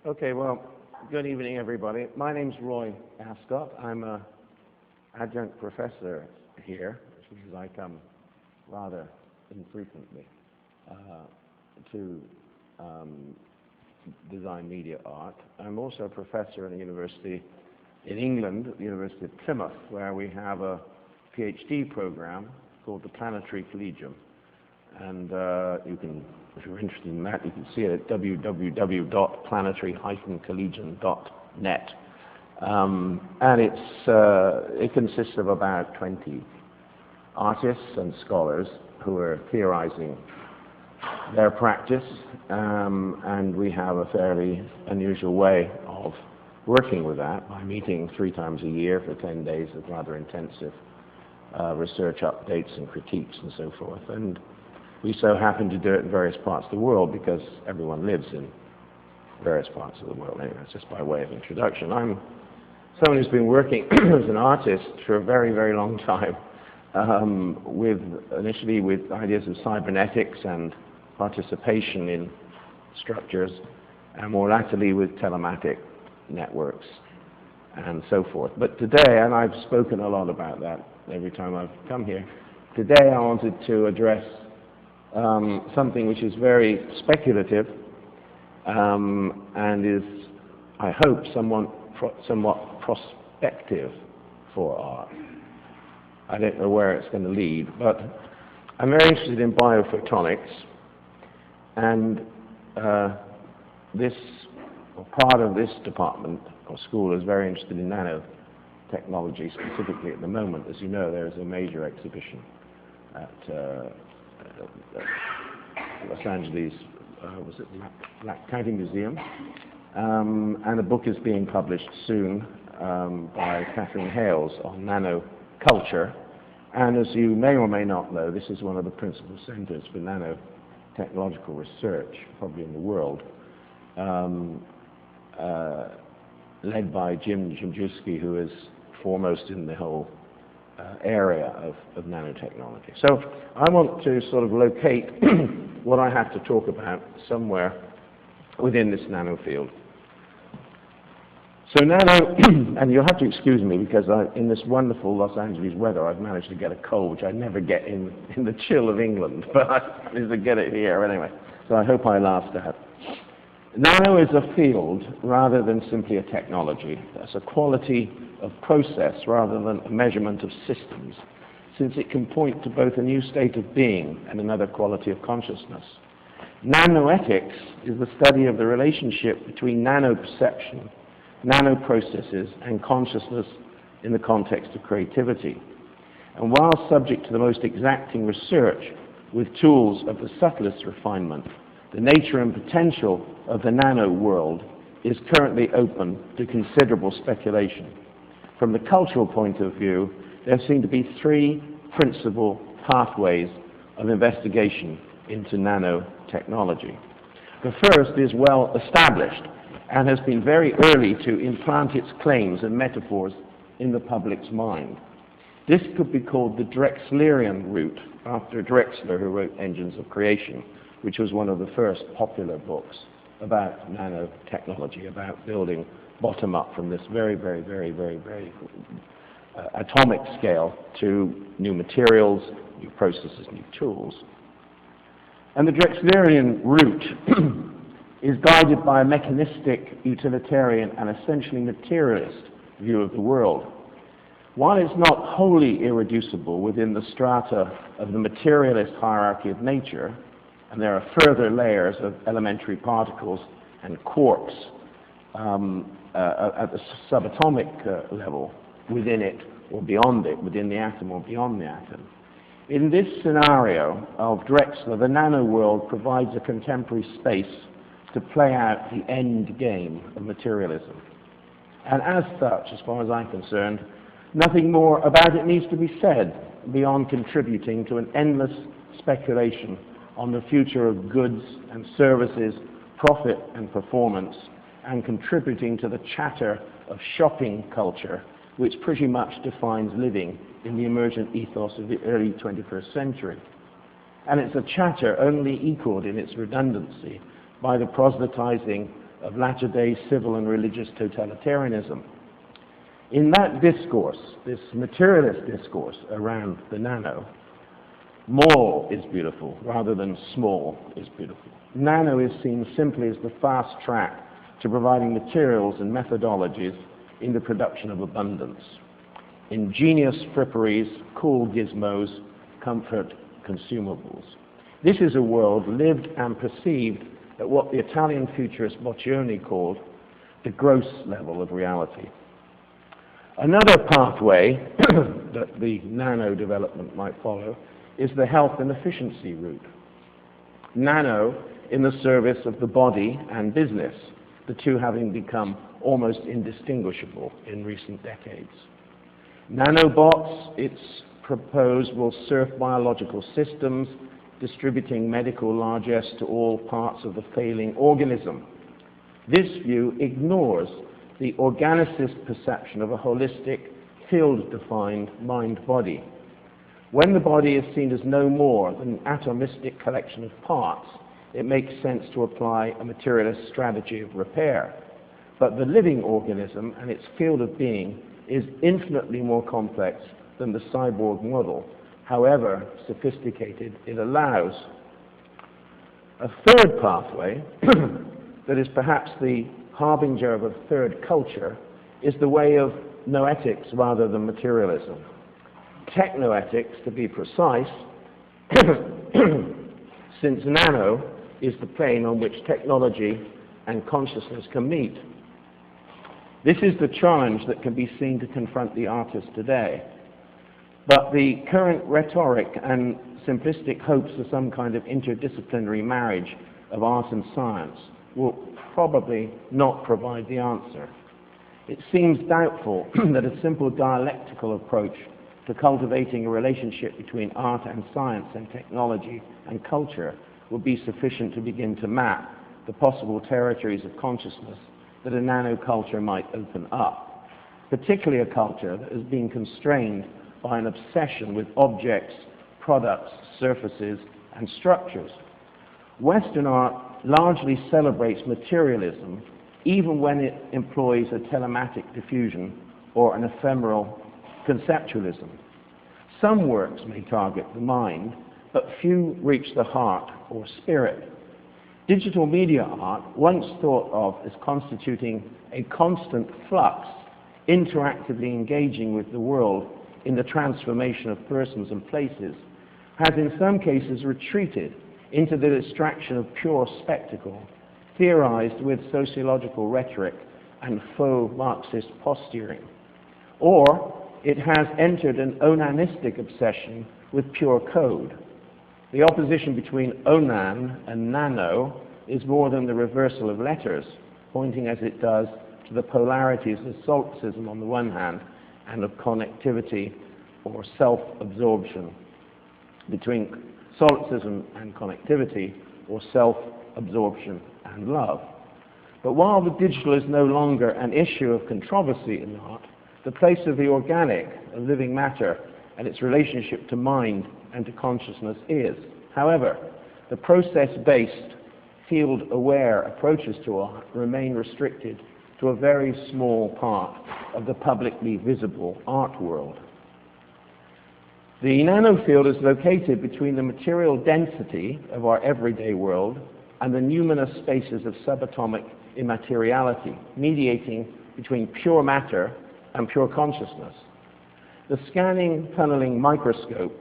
Okay, well, good evening, everybody. My name's Roy Ascott. I'm an adjunct professor here, which means I come rather infrequently to design media art. I'm also a professor at a university in England, at the University of Plymouth, where we have a PhD program called the Planetary Collegium. And you can, if you're interested in that, you can see it at www.planetary-collegium.net. And it consists of about 20 artists and scholars who are theorizing their practice, and we have a fairly unusual way of working with that by meeting 3 times a year for 10 days of rather intensive research updates and critiques and so forth. And we so happen to do it in various parts of the world because everyone lives in various parts of the world. Anyway, it's just by way of introduction. I'm someone who's been working as an artist for a very, very long time, initially with ideas of cybernetics and participation in structures, and more latterly with telematic networks and so forth. But today, and I've spoken a lot about that every time I've come here, today I wanted to address something which is very speculative and is, I hope, somewhat prospective for art. I don't know where it's going to lead, but I'm very interested in bio-photonics, and part of this department or school is very interested in nanotechnology, specifically at the moment. As you know, there is a major exhibition at Los Angeles, was it Black County Museum, and a book is being published soon by Catherine Hales on nanoculture. And as you may or may not know, this is one of the principal centers for nanotechnological research, probably in the world, led by Jim Jimjewski, who is foremost in the whole area of nanotechnology. So I want to sort of locate what I have to talk about somewhere within this nano field. So nano, and you'll have to excuse me because in this wonderful Los Angeles weather I've managed to get a cold, which I never get in the chill of England, but I managed to get it here anyway. So I hope I last out. Nano is a field rather than simply a technology. It's a quality of process rather than a measurement of systems, since it can point to both a new state of being and another quality of consciousness. Nanoethics is the study of the relationship between nano-perception, nano-processes, and consciousness in the context of creativity. And while subject to the most exacting research with tools of the subtlest refinement, the nature and potential of the nano world is currently open to considerable speculation. From the cultural point of view, there seem to be 3 principal pathways of investigation into nanotechnology. The first is well established and has been very early to implant its claims and metaphors in the public's mind. This could be called the Drexlerian route, after Drexler, who wrote Engines of Creation, which was one of the first popular books about nanotechnology, about building bottom up from this very, very, very, very, very atomic scale to new materials, new processes, new tools. And the Drexlerian route is guided by a mechanistic, utilitarian, and essentially materialist view of the world. While it's not wholly irreducible within the strata of the materialist hierarchy of nature, and there are further layers of elementary particles and quarks at the subatomic level within it or beyond it, within the atom or beyond the atom. In this scenario of Drexler, the nano world provides a contemporary space to play out the end game of materialism. And as such, as far as I'm concerned, nothing more about it needs to be said beyond contributing to an endless speculation on the future of goods and services, profit and performance, and contributing to the chatter of shopping culture, which pretty much defines living in the emergent ethos of the early 21st century. And it's a chatter only equaled in its redundancy by the proselytizing of latter-day civil and religious totalitarianism. In that discourse, this materialist discourse around the nano, more is beautiful rather than small is beautiful. Nano is seen simply as the fast track to providing materials and methodologies in the production of abundance. Ingenious fripperies, cool gizmos, comfort consumables. This is a world lived and perceived at what the Italian futurist Boccioni called the gross level of reality. Another pathway that the nano development might follow is the health and efficiency route. Nano in the service of the body and business, the two having become almost indistinguishable in recent decades. Nanobots, it's proposed, will serve biological systems, distributing medical largesse to all parts of the failing organism. This view ignores the organicist perception of a holistic, field-defined mind-body. When the body is seen as no more than an atomistic collection of parts, it makes sense to apply a materialist strategy of repair. But the living organism and its field of being is infinitely more complex than the cyborg model, however sophisticated it allows. A third pathway that is perhaps the harbinger of a third culture is the way of noetics rather than materialism. Techno-ethics, to be precise, since nano is the plane on which technology and consciousness can meet. This is the challenge that can be seen to confront the artist today. But the current rhetoric and simplistic hopes for some kind of interdisciplinary marriage of art and science will probably not provide the answer. It seems doubtful that a simple dialectical approach to cultivating a relationship between art and science and technology and culture will be sufficient to begin to map the possible territories of consciousness that a nanoculture might open up, particularly a culture that has been constrained by an obsession with objects, products, surfaces, and structures. Western art largely celebrates materialism, even when it employs a telematic diffusion or an ephemeral conceptualism. Some works may target the mind, but few reach the heart or spirit. Digital media art, once thought of as constituting a constant flux, interactively engaging with the world in the transformation of persons and places, has in some cases retreated into the distraction of pure spectacle, theorized with sociological rhetoric and faux Marxist posturing. Or it has entered an onanistic obsession with pure code. The opposition between onan and nano is more than the reversal of letters, pointing as it does to the polarities of solipsism on the one hand and of connectivity or self-absorption, between solipsism and connectivity, or self-absorption and love. But while the digital is no longer an issue of controversy in art, the place of the organic, of living matter, and its relationship to mind and to consciousness is. However, the process-based, field-aware approaches to art remain restricted to a very small part of the publicly visible art world. The nanofield is located between the material density of our everyday world and the numinous spaces of subatomic immateriality, mediating between pure matter and pure consciousness. The scanning, tunneling microscope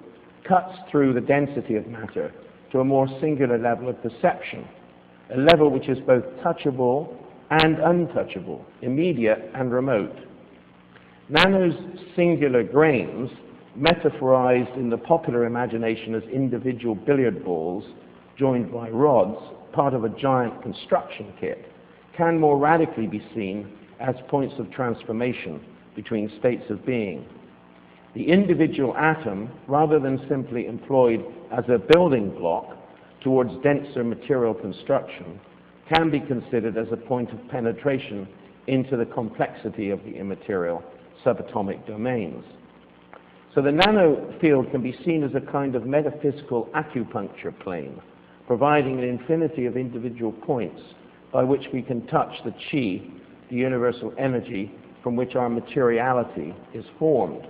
cuts through the density of matter to a more singular level of perception, a level which is both touchable and untouchable, immediate and remote. Nano's singular grains, metaphorized in the popular imagination as individual billiard balls joined by rods, part of a giant construction kit, can more radically be seen as points of transformation between states of being. The individual atom, rather than simply employed as a building block towards denser material construction, can be considered as a point of penetration into the complexity of the immaterial subatomic domains. So the nano field can be seen as a kind of metaphysical acupuncture plane, providing an infinity of individual points by which we can touch the chi, the universal energy from which our materiality is formed.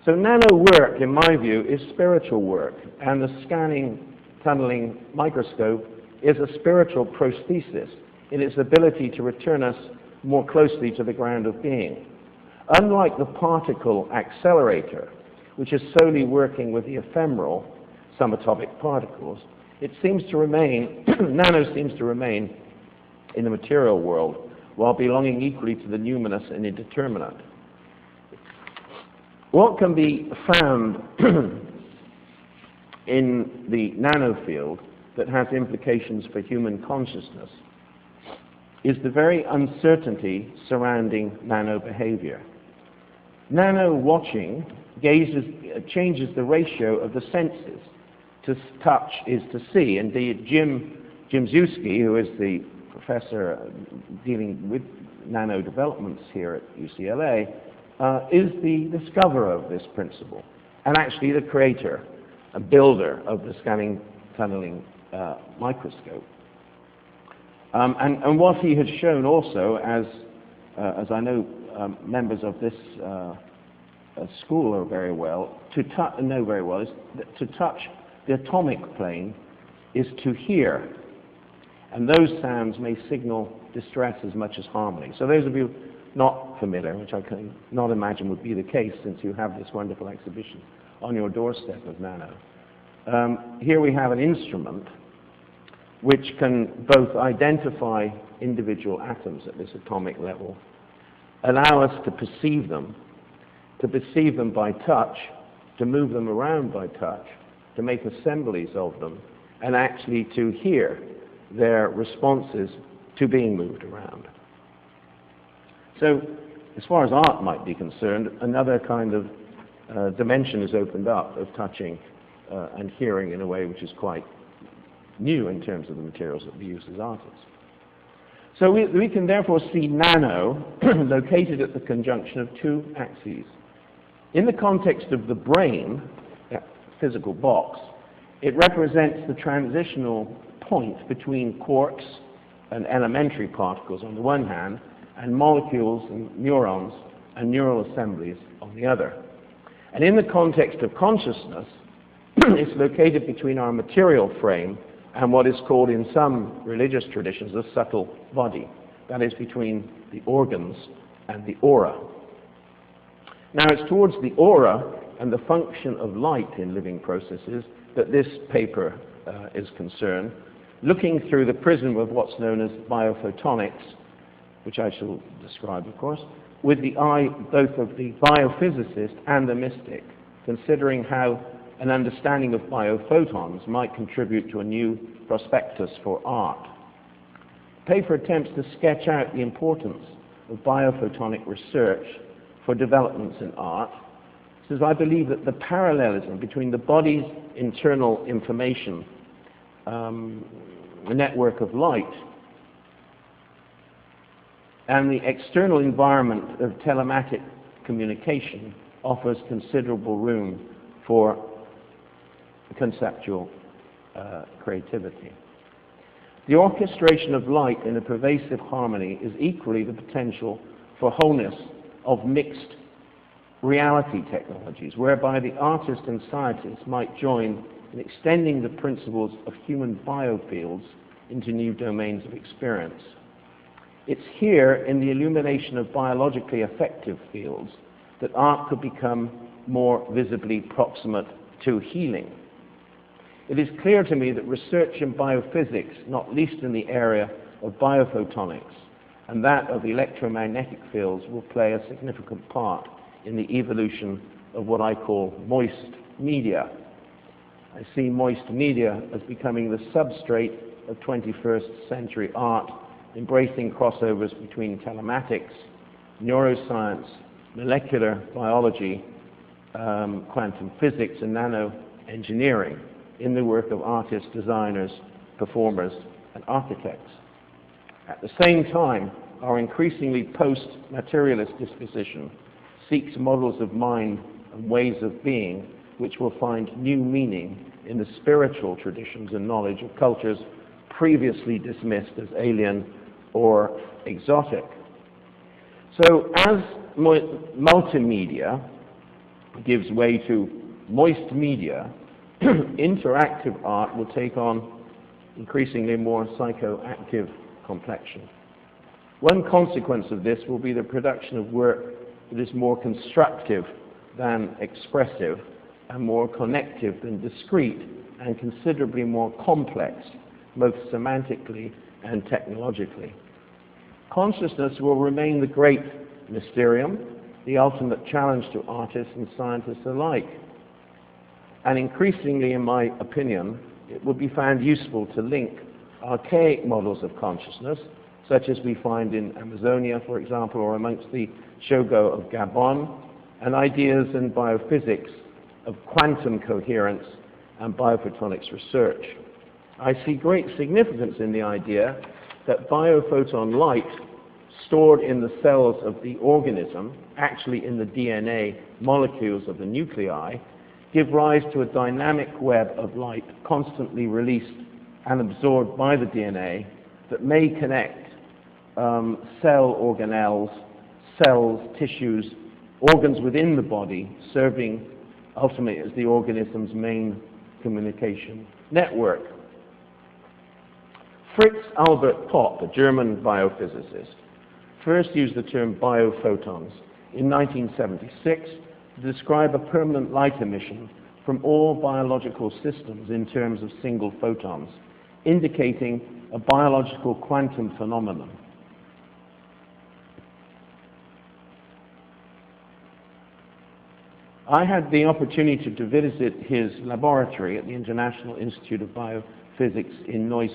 So nano work, in my view, is spiritual work, and the scanning, tunneling microscope is a spiritual prosthesis in its ability to return us more closely to the ground of being. Unlike the particle accelerator, which is solely working with the ephemeral subatomic particles, it seems to remain, nano seems to remain in the material world while belonging equally to the numinous and indeterminate. What can be found in the nano field that has implications for human consciousness is the very uncertainty surrounding nano behavior. Nano watching changes the ratio of the senses. To touch is to see. Indeed, Jim Zewski, who is the professor dealing with nano developments here at UCLA, is the discoverer of this principle, and actually the creator and builder of the scanning tunneling microscope. And what he has shown also, as I know members of this school are very well, know very well, is that to touch the atomic plane is to hear. And those sounds may signal distress as much as harmony. So those of you not familiar, which I can not imagine would be the case since you have this wonderful exhibition on your doorstep of Nano. Here we have an instrument which can both identify individual atoms at this atomic level, allow us to perceive them by touch, to move them around by touch, to make assemblies of them, and actually to hear their responses to being moved around. So, as far as art might be concerned, another kind of dimension is opened up of touching and hearing in a way which is quite new in terms of the materials that we use as artists. So we can therefore see nano located at the conjunction of two axes. In the context of the brain, that physical box, it represents the transitional point between quarks and elementary particles on the one hand, and molecules and neurons and neural assemblies on the other. And in the context of consciousness, it's located between our material frame and what is called in some religious traditions a subtle body. That is between the organs and the aura. Now it's towards the aura and the function of light in living processes that this paper is concerned, looking through the prism of what's known as bio-photonics, which I shall describe, of course, with the eye both of the biophysicist and the mystic, considering how an understanding of biophotons might contribute to a new prospectus for art. The paper attempts to sketch out the importance of biophotonic research for developments in art, says I believe that the parallelism between the body's internal information, the network of light, and the external environment of telematic communication offers considerable room for conceptual creativity. The orchestration of light in a pervasive harmony is equally the potential for wholeness of mixed reality technologies, whereby the artist and scientist might join in extending the principles of human biofields into new domains of experience. It's here, in the illumination of biologically effective fields, that art could become more visibly proximate to healing. It is clear to me that research in biophysics, not least in the area of biophotonics and that of electromagnetic fields, will play a significant part in the evolution of what I call moist media. I see moist media as becoming the substrate of 21st century art, embracing crossovers between telematics, neuroscience, molecular biology, quantum physics, and nano-engineering in the work of artists, designers, performers, and architects. At the same time, our increasingly post-materialist disposition seeks models of mind and ways of being which will find new meaning in the spiritual traditions and knowledge of cultures previously dismissed as alien or exotic. So as multimedia gives way to moist media, interactive art will take on increasingly more psychoactive complexion. One consequence of this will be the production of work that is more constructive than expressive, and more connective than discrete, and considerably more complex, both semantically and technologically. Consciousness will remain the great mysterium, the ultimate challenge to artists and scientists alike. And increasingly, in my opinion, it will be found useful to link archaic models of consciousness, such as we find in Amazonia, for example, or amongst the Shogo of Gabon, and ideas in biophysics of quantum coherence and bio-photonics research. I see great significance in the idea that biophoton light stored in the cells of the organism, actually in the DNA molecules of the nuclei, give rise to a dynamic web of light constantly released and absorbed by the DNA that may connect cell organelles, cells, tissues, organs within the body, serving ultimately as the organism's main communication network. Fritz Albert Popp, a German biophysicist, first used the term biophotons in 1976 to describe a permanent light emission from all biological systems in terms of single photons, indicating a biological quantum phenomenon. I had the opportunity to visit his laboratory at the International Institute of Biophysics in Neuss,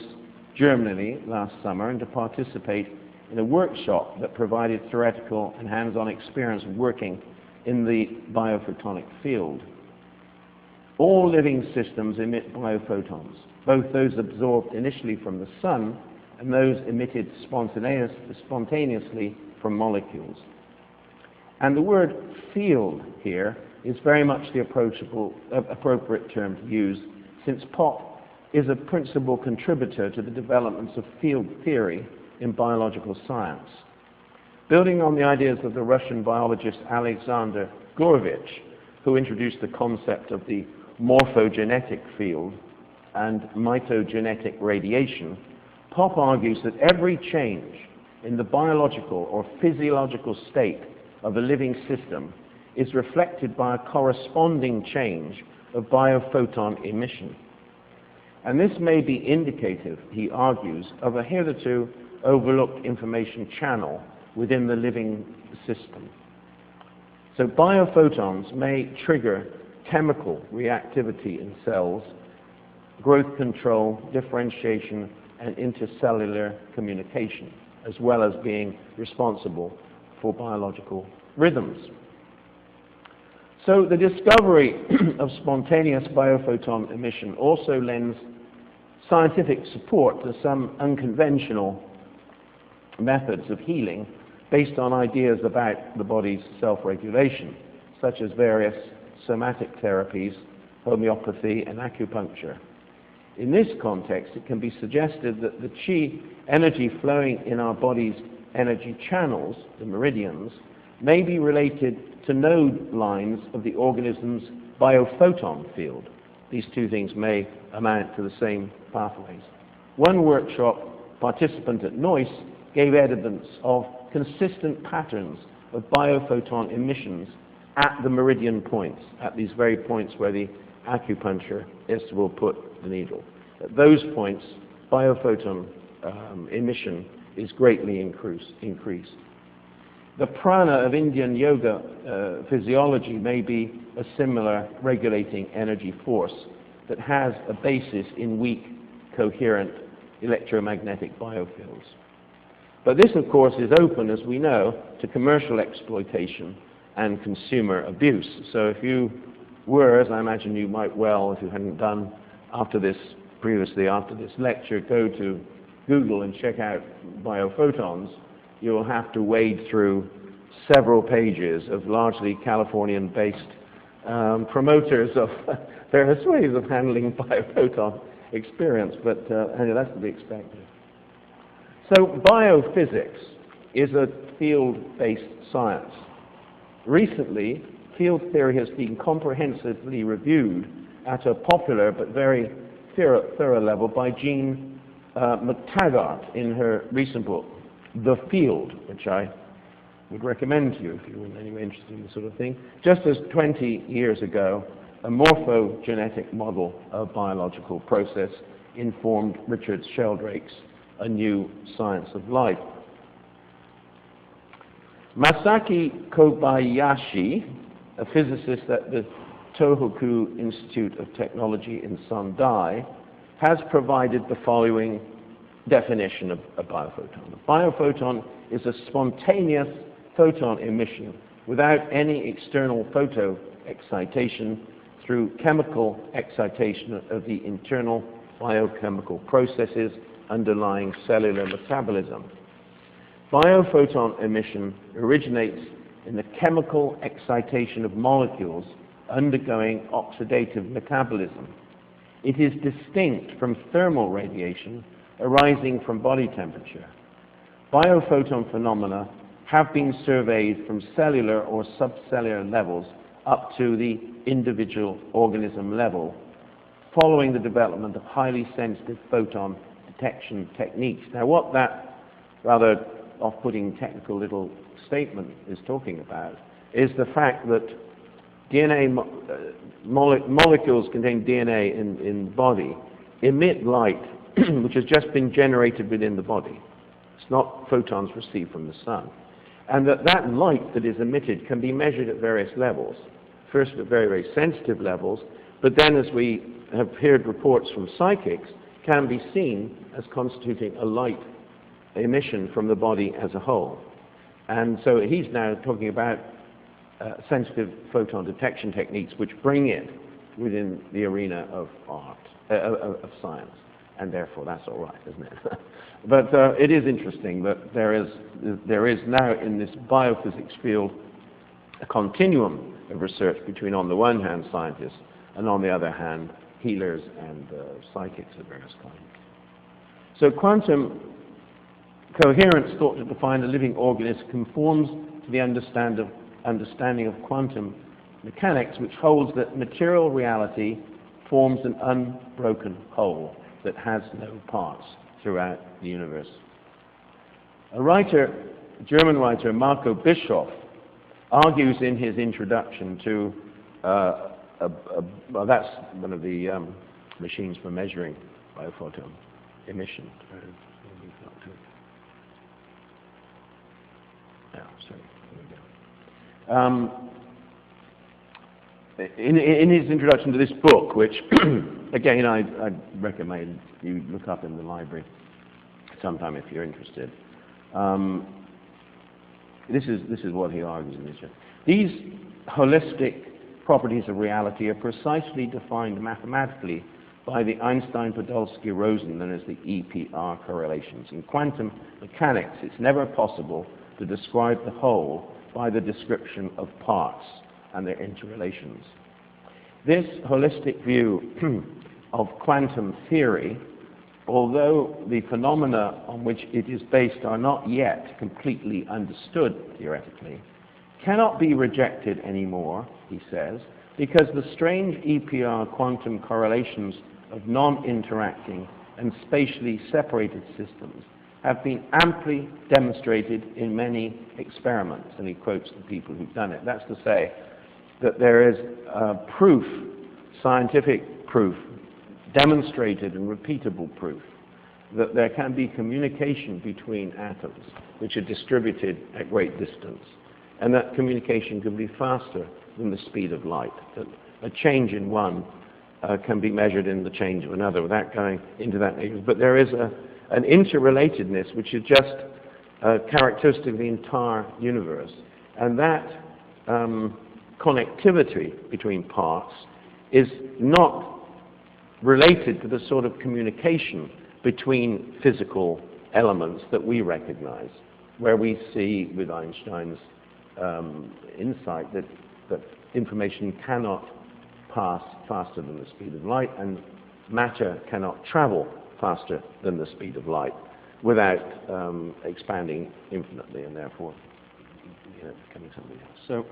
Germany last summer, and to participate in a workshop that provided theoretical and hands-on experience of working in the biophotonic field. All living systems emit biophotons, both those absorbed initially from the sun and those emitted spontaneously from molecules. And the word field here is very much the appropriate term to use, since Popp is a principal contributor to the developments of field theory in biological science. Building on the ideas of the Russian biologist Alexander Gorovich, who introduced the concept of the morphogenetic field and mitogenetic radiation, Popp argues that every change in the biological or physiological state of a living system is reflected by a corresponding change of biophoton emission. And this may be indicative, he argues, of a hitherto overlooked information channel within the living system. So biophotons may trigger chemical reactivity in cells, growth control, differentiation, and intercellular communication, as well as being responsible for biological rhythms. So the discovery of spontaneous biophoton emission also lends scientific support to some unconventional methods of healing based on ideas about the body's self-regulation, such as various somatic therapies, homeopathy, and acupuncture. In this context, it can be suggested that the chi energy flowing in our body's energy channels, the meridians, may be related to node lines of the organism's biophoton field. These two things may amount to the same pathways. One workshop participant at Neuss gave evidence of consistent patterns of biophoton emissions at the meridian points, at these very points where the acupuncturist will put the needle. At those points, biophoton emission is greatly increased. The prana of Indian yoga physiology may be a similar regulating energy force that has a basis in weak, coherent electromagnetic biofields. But this, of course, is open, as we know, to commercial exploitation and consumer abuse. So if you were, as I imagine you might well, if you hadn't done previously after this lecture, go to Google and check out biophotons, you'll have to wade through several pages of largely Californian-based promoters of various ways of handling biophoton experience, but anyway, that's to be expected. So biophysics is a field-based science. Recently, field theory has been comprehensively reviewed at a popular but very thorough level by Jean McTaggart in her recent book, The Field, which I would recommend to you if you're in any way interested in this sort of thing. Just as 20 years ago, a morphogenetic model of biological process informed Richard Sheldrake's A New Science of Life. Masaki Kobayashi, a physicist at the Tohoku Institute of Technology in Sendai, has provided the following definition of a biophoton. A biophoton is a spontaneous photon emission without any external photo excitation through chemical excitation of the internal biochemical processes underlying cellular metabolism. Biophoton emission originates in the chemical excitation of molecules undergoing oxidative metabolism. It is distinct from thermal radiation arising from body temperature. Biophoton phenomena have been surveyed from cellular or subcellular levels up to the individual organism level, following the development of highly sensitive photon detection techniques. Now, what that rather off-putting technical little statement is talking about is the fact that DNA molecules containing DNA in the body emit light which has just been generated within the body. It's not photons received from the sun. And that light that is emitted can be measured at various levels. First at very, very sensitive levels, but then, as we have heard reports from psychics, can be seen as constituting a light emission from the body as a whole. And so he's now talking about sensitive photon detection techniques which bring it within the arena of art, of science. And therefore that's all right, isn't it? But it is interesting that there is now in this biophysics field a continuum of research between, on the one hand, scientists, and on the other hand, healers and psychics of various kinds. So quantum coherence thought to define a living organism conforms to the understanding of quantum mechanics, which holds that material reality forms an unbroken whole that has no parts throughout the universe. A German writer, Marco Bischoff, argues in his introduction to, well, that's one of the machines for measuring biophoton emission. In his introduction to this book, which again I recommend you look up in the library sometime if you're interested, this is what he argues in this. These holistic properties of reality are precisely defined mathematically by the Einstein-Podolsky-Rosen, known as the EPR correlations. In quantum mechanics, it's never possible to describe the whole by the description of parts and their interrelations. This holistic view of quantum theory, although the phenomena on which it is based are not yet completely understood theoretically, cannot be rejected anymore, he says, because the strange EPR quantum correlations of non-interacting and spatially separated systems have been amply demonstrated in many experiments, and he quotes the people who've done it. That's to say that there is proof, scientific proof, demonstrated and repeatable proof, that there can be communication between atoms which are distributed at great distance, and that communication can be faster than the speed of light, that a change in one can be measured in the change of another without going into that. But there is an interrelatedness which is just characteristic of the entire universe, and that connectivity between parts is not related to the sort of communication between physical elements that we recognize, where we see with Einstein's insight that that information cannot pass faster than the speed of light, and matter cannot travel faster than the speed of light without expanding infinitely and therefore becoming something else. So,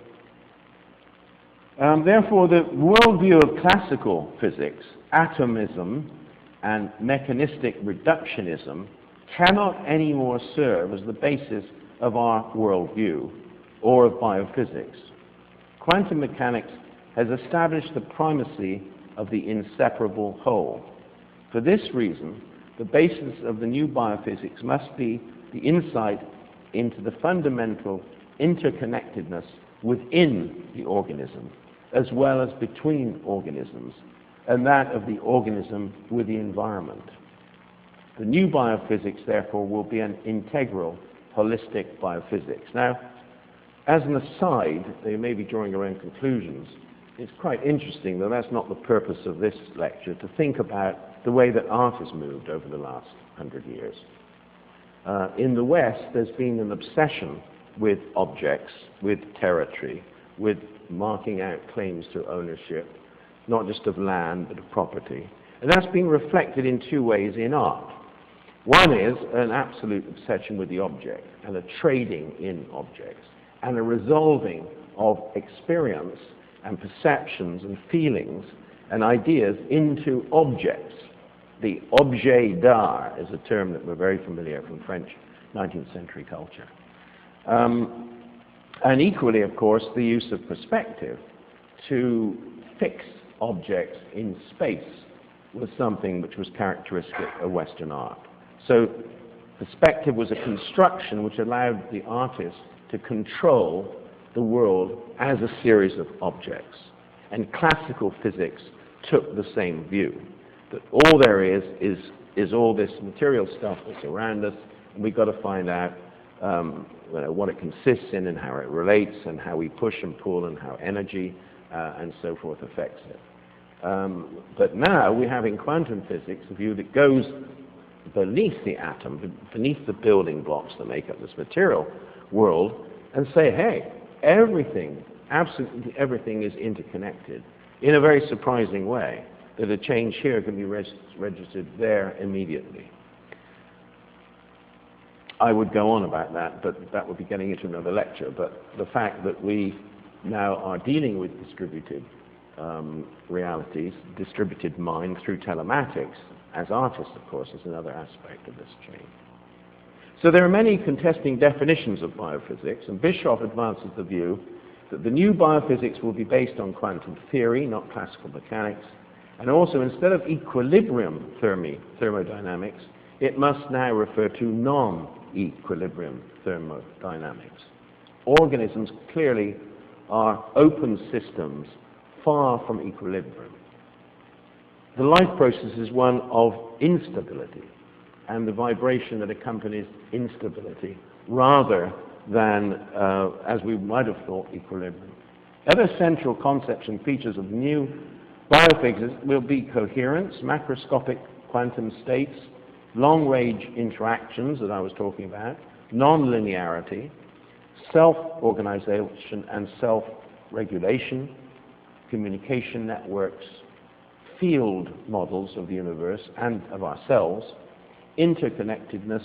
therefore, the worldview of classical physics, atomism, and mechanistic reductionism cannot anymore serve as the basis of our worldview or of biophysics. Quantum mechanics has established the primacy of the inseparable whole. For this reason, the basis of the new biophysics must be the insight into the fundamental interconnectedness within the organism, as well as between organisms, and that of the organism with the environment. The new biophysics, therefore, will be an integral, holistic biophysics. Now, as an aside, they may be drawing their own conclusions. It's quite interesting, though that's not the purpose of this lecture, to think about the way that art has moved over the last 100 years. In the West, there's been an obsession with objects, with territory, with marking out claims to ownership, not just of land, but of property. And that's been reflected in two ways in art. One is an absolute obsession with the object, and a trading in objects, and a resolving of experience and perceptions and feelings and ideas into objects. The objet d'art is a term that we're very familiar from French 19th century culture. And equally, of course, the use of perspective to fix objects in space was something which was characteristic of Western art. So perspective was a construction which allowed the artist to control the world as a series of objects. And classical physics took the same view, that all there is all this material stuff that's around us, and we've got to find out what it consists in and how it relates and how we push and pull and how energy and so forth affects it. But now we have in quantum physics a view that goes beneath the atom, beneath the building blocks that make up this material world, and say, hey, everything, absolutely everything is interconnected in a very surprising way, that a change here can be registered there immediately. I would go on about that, but that would be getting into another lecture. But the fact that we now are dealing with distributed realities, distributed mind through telematics, as artists, of course, is another aspect of this change. So there are many contesting definitions of biophysics, and Bischoff advances the view that the new biophysics will be based on quantum theory, not classical mechanics, and also instead of equilibrium thermodynamics, it must now refer to non-equilibrium thermodynamics. Organisms clearly are open systems, far from equilibrium. The life process is one of instability and the vibration that accompanies instability rather than, as we might have thought, equilibrium. Other central concepts and features of new biophysics will be coherence, macroscopic quantum states, long-range interactions that I was talking about, non-linearity, self-organization and self-regulation, communication networks, field models of the universe and of ourselves, interconnectedness,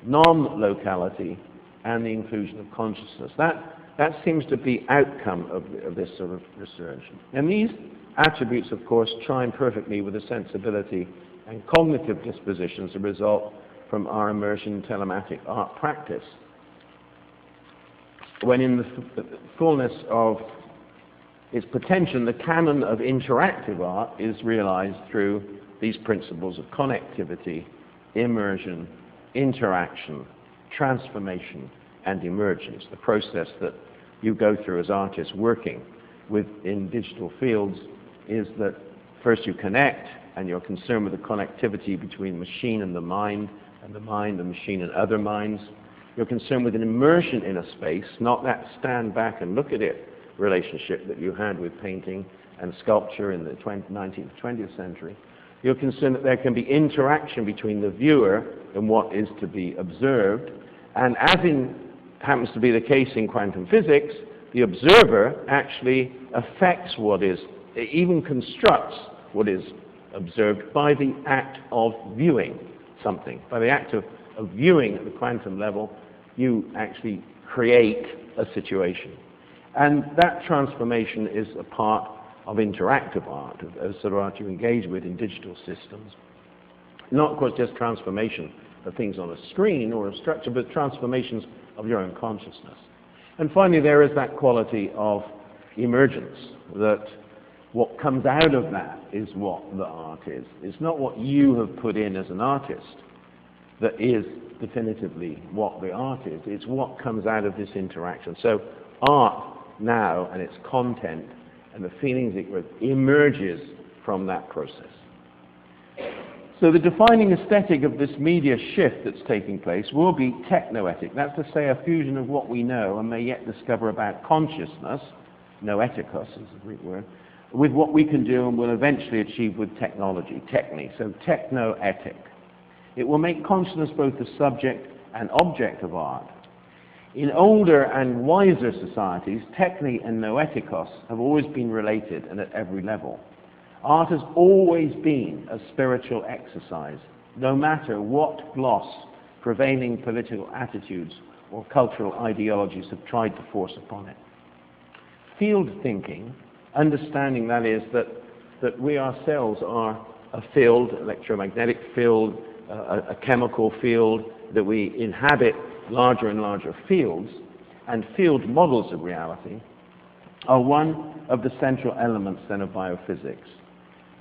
non-locality, and the inclusion of consciousness. That seems to be outcome of this sort of resurgence. And these attributes, of course, chime perfectly with the sensibility and cognitive dispositions that result from our immersion in telematic art practice. When in the fullness of its potential, the canon of interactive art is realized through these principles of connectivity, immersion, interaction, transformation, and emergence. The process that you go through as artists working in digital fields is that first you connect, and you're concerned with the connectivity between machine and the mind and machine and other minds. You're concerned with an immersion in a space, not that stand back and look at it relationship that you had with painting and sculpture in the 19th, 20th century. You're concerned that there can be interaction between the viewer and what is to be observed. And as happens to be the case in quantum physics, the observer actually affects what is, even constructs what is observed by the act of viewing something. By the act of viewing at the quantum level, you actually create a situation. And that transformation is a part of interactive art, of sort of art you engage with in digital systems. Not, of course, just transformation of things on a screen or a structure, but transformations of your own consciousness. And finally, there is that quality of emergence, that what comes out of that is what the art is. It's not what you have put in as an artist that is definitively what the art is. It's what comes out of this interaction. So art now and its content and the feelings it emerges from that process. So the defining aesthetic of this media shift that's taking place will be techno-ethic. That's to say, a fusion of what we know and may yet discover about consciousness, noetikos is the Greek word, with what we can do and will eventually achieve with technology, techne, so techno-ethic. It will make consciousness both the subject and object of art. In older and wiser societies, techne and noetikos have always been related and at every level. Art has always been a spiritual exercise, no matter what gloss prevailing political attitudes or cultural ideologies have tried to force upon it. Field thinking, understanding that is that we ourselves are a field, electromagnetic field, a chemical field, that we inhabit larger and larger fields, and field models of reality are one of the central elements then of biophysics,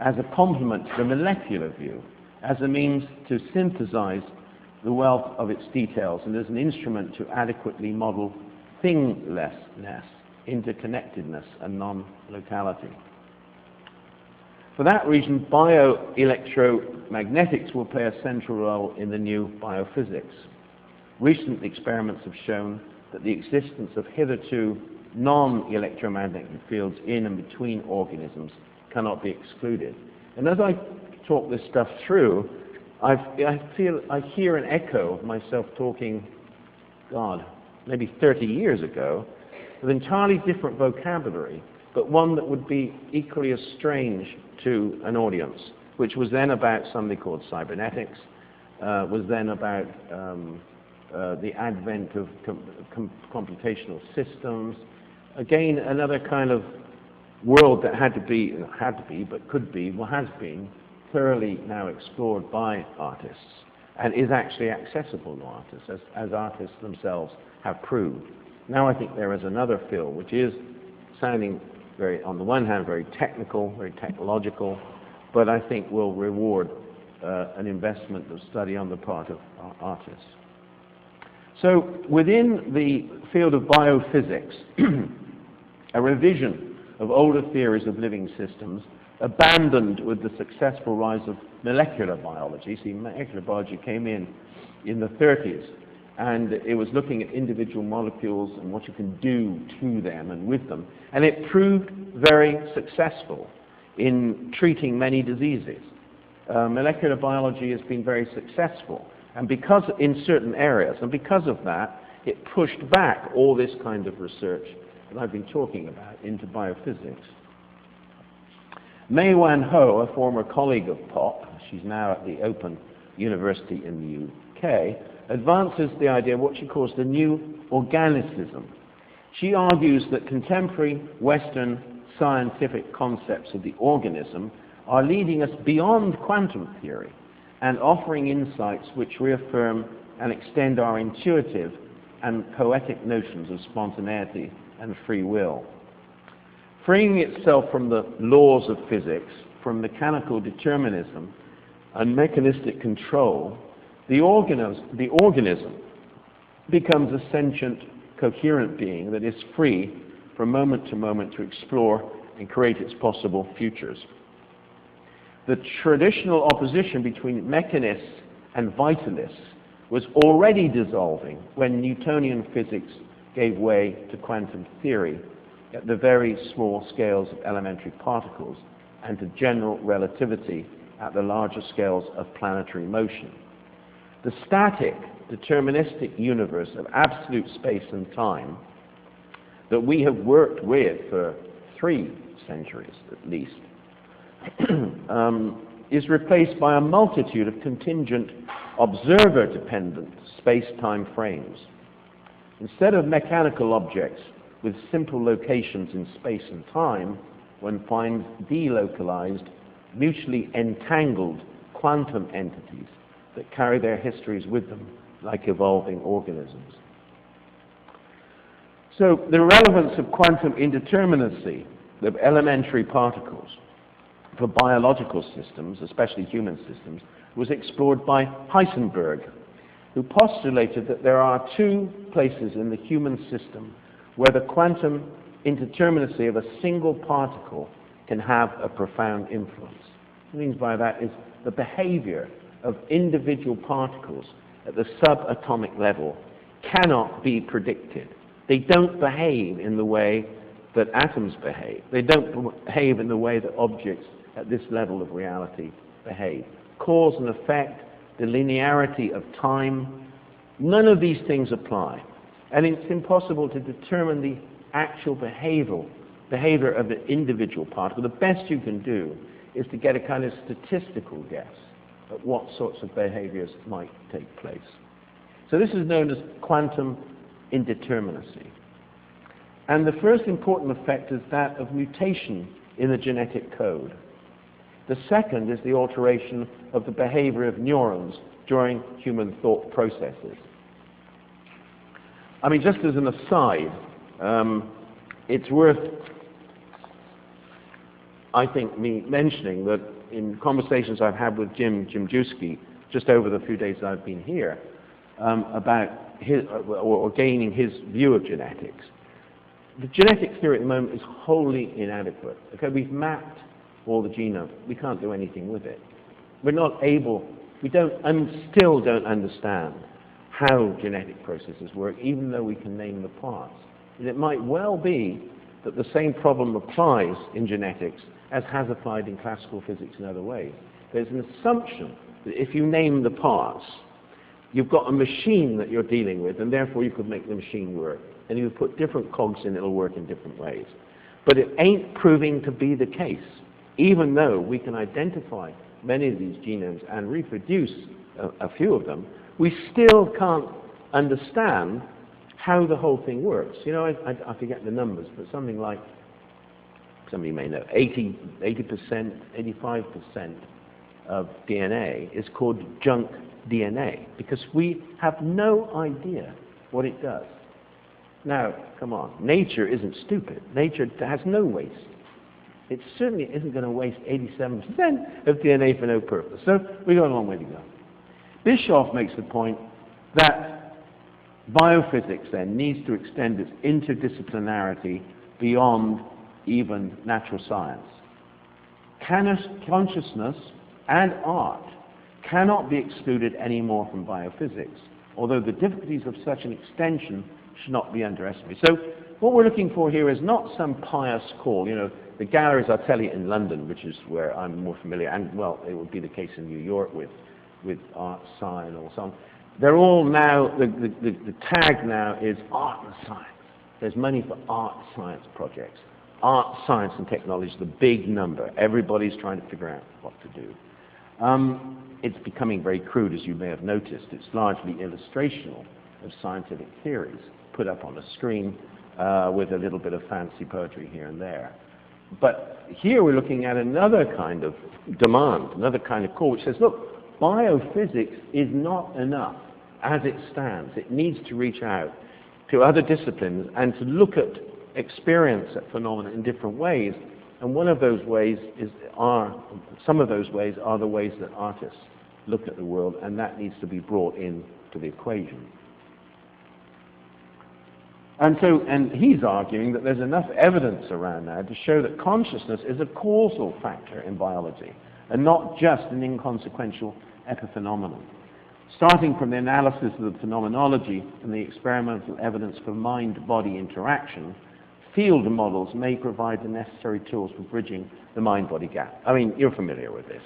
as a complement to the molecular view, as a means to synthesize the wealth of its details, and as an instrument to adequately model thinglessness, interconnectedness, and non-locality. For that reason, bioelectromagnetics will play a central role in the new biophysics. Recent experiments have shown that the existence of hitherto non-electromagnetic fields in and between organisms cannot be excluded. And as I talk this stuff through, I hear an echo of myself talking, God, maybe 30 years ago, with entirely different vocabulary, but one that would be equally as strange to an audience, which was then about something called cybernetics, was then about the advent of computational systems. Again, another kind of world that had to be, but could be, well, has been thoroughly now explored by artists and is actually accessible to artists, as artists themselves have proved. Now I think there is another field which is sounding very, on the one hand, very technical, very technological, but I think will reward an investment of study on the part of artists. So within the field of biophysics, a revision of older theories of living systems abandoned with the successful rise of molecular biology. See, molecular biology came in the 30s, and it was looking at individual molecules and what you can do to them and with them, and it proved very successful in treating many diseases. Molecular biology has been very successful, and because in certain areas, and because of that, it pushed back all this kind of research that I've been talking about into biophysics. Mei Wan Ho, a former colleague of Pop, she's now at the Open University in the UK, advances the idea of what she calls the new organicism. She argues that contemporary Western scientific concepts of the organism are leading us beyond quantum theory and offering insights which reaffirm and extend our intuitive and poetic notions of spontaneity and free will. Freeing itself from the laws of physics, from mechanical determinism and mechanistic control, the organism becomes a sentient, coherent being that is free from moment to moment to explore and create its possible futures. The traditional opposition between mechanists and vitalists was already dissolving when Newtonian physics gave way to quantum theory at the very small scales of elementary particles and to general relativity at the larger scales of planetary motion. The static, deterministic universe of absolute space and time that we have worked with for 3 centuries at least, is replaced by a multitude of contingent observer-dependent space-time frames. Instead of mechanical objects with simple locations in space and time, one finds delocalized, mutually entangled quantum entities that carry their histories with them like evolving organisms. So the relevance of quantum indeterminacy of elementary particles for biological systems, especially human systems, was explored by Heisenberg, who postulated that there are 2 places in the human system where the quantum indeterminacy of a single particle can have a profound influence. What he means by that is the behavior of individual particles at the subatomic level cannot be predicted. They don't behave in the way that atoms behave. They don't behave in the way that objects at this level of reality behave. Cause and effect, the linearity of time, none of these things apply. And it's impossible to determine the actual behavior of an individual particle. The best you can do is to get a kind of statistical guess at what sorts of behaviors might take place. So this is known as quantum indeterminacy. And the first important effect is that of mutation in the genetic code. The second is the alteration of the behavior of neurons during human thought processes. I mean, just as an aside, it's worth, I think, me mentioning that in conversations I've had with Jim Jimjewski, just over the few days I've been here, about his, or gaining his view of genetics. The genetic theory at the moment is wholly inadequate. Okay, we've mapped all the genome. We can't do anything with it. We're not able, still don't understand how genetic processes work, even though we can name the parts. And it might well be that the same problem applies in genetics as has applied in classical physics in other ways. There's an assumption that if you name the parts, you've got a machine that you're dealing with, and therefore you could make the machine work. And you put different cogs in, it'll work in different ways. But it ain't proving to be the case. Even though we can identify many of these genomes and reproduce a few of them, we still can't understand how the whole thing works. You know, I forget the numbers, but something like, somebody may know, 80%, 85% of DNA is called junk DNA, because we have no idea what it does. Now, come on, nature isn't stupid. Nature has no waste. It certainly isn't going to waste 87% of DNA for no purpose. So we've got a long way to go. Bischoff makes the point that biophysics then needs to extend its interdisciplinarity beyond even natural science. Consciousness and art cannot be excluded anymore from biophysics, although the difficulties of such an extension should not be underestimated. So what we're looking for here is not some pious call. You know, the galleries, I'll tell you, in London, which is where I'm more familiar, and well, it would be the case in New York with art, sign, or so on. They're all now, the tag now is art and science. There's money for art science projects. Art, science, and technology is the big number. Everybody's trying to figure out what to do. It's becoming very crude, as you may have noticed. It's largely illustrational of scientific theories put up on a screen with a little bit of fancy poetry here and there. But here we're looking at another kind of demand, another kind of call, which says, look, biophysics is not enough as it stands. It needs to reach out to other disciplines and to look at experience at phenomena in different ways. And one of those ways some of those ways are the ways that artists look at the world, and that needs to be brought into the equation. And he's arguing that there's enough evidence around now to show that consciousness is a causal factor in biology and not just an inconsequential epiphenomenon. Starting from the analysis of the phenomenology and the experimental evidence for mind-body interaction, field models may provide the necessary tools for bridging the mind-body gap. I mean, you're familiar with this.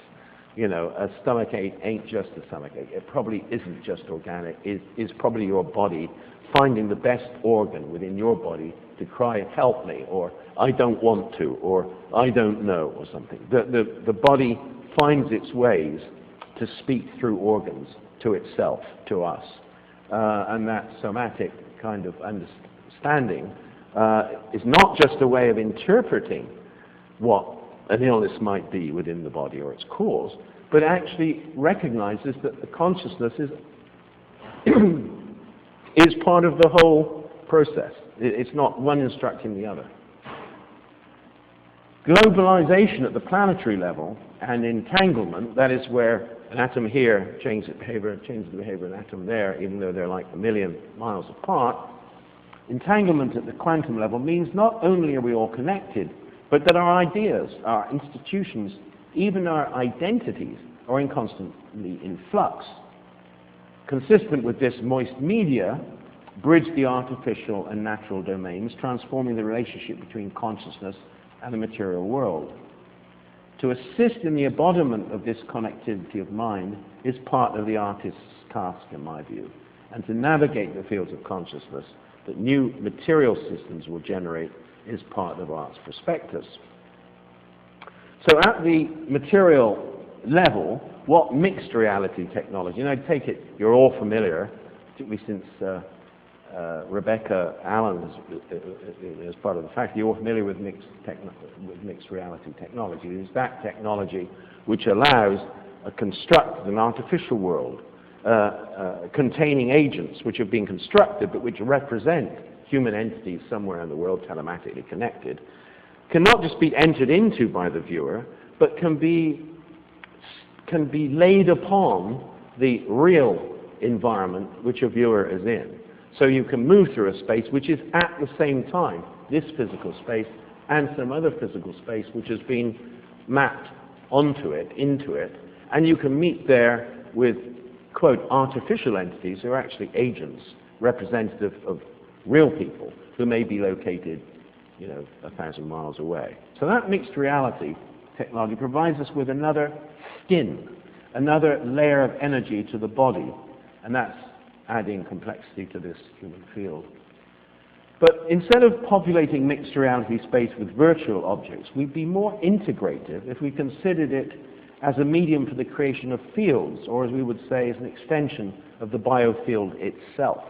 You know, a stomachache ain't just a stomachache. It probably isn't just organic. It is probably your body finding the best organ within your body to cry, help me, or I don't want to, or I don't know, or something. The body finds its ways to speak through organs to itself, to us. And that somatic kind of understanding is not just a way of interpreting what an illness might be within the body or its cause, but actually recognizes that the consciousness is is part of the whole process. It's not one instructing the other. Globalization at the planetary level and entanglement, that is where an atom here changes the behavior of an atom there, even though they're like a million miles apart. Entanglement at the quantum level means not only are we all connected, but that our ideas, our institutions, even our identities are constantly in flux. Consistent with this, moist media bridge the artificial and natural domains, transforming the relationship between consciousness and the material world. To assist in the embodiment of this connectivity of mind is part of the artist's task, in my view, and to navigate the fields of consciousness that new material systems will generate is part of art's prospectus. So at the material level, what mixed reality technology, and I take it you're all familiar, particularly since Rebecca Allen is part of the faculty, you're all familiar with mixed reality technology. It is that technology which allows a constructed and artificial world containing agents which have been constructed but which represent human entities somewhere in the world, telematically connected, can not just be entered into by the viewer, but can be laid upon the real environment which a viewer is in. So you can move through a space which is at the same time this physical space and some other physical space which has been mapped onto it, into it, and you can meet there with, quote, artificial entities who are actually agents, representative of real people who may be located, 1,000 miles away. So that mixed reality technology provides us with another skin, another layer of energy to the body, and that's adding complexity to this human field. But instead of populating mixed reality space with virtual objects, we'd be more integrative if we considered it as a medium for the creation of fields, or as we would say, as an extension of the biofield itself.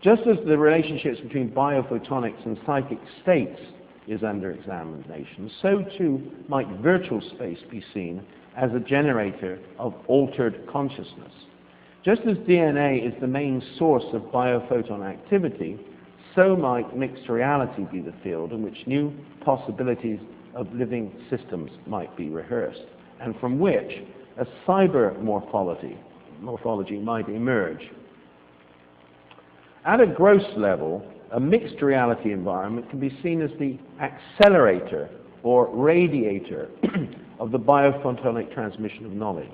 Just as the relationships between biophotonics and psychic states is under examination, so too might virtual space be seen as a generator of altered consciousness. Just as DNA is the main source of biophoton activity, so might mixed reality be the field in which new possibilities of living systems might be rehearsed, and from which a cyber morphology might emerge. At a gross level, a mixed reality environment can be seen as the accelerator or radiator of the biophotonic transmission of knowledge.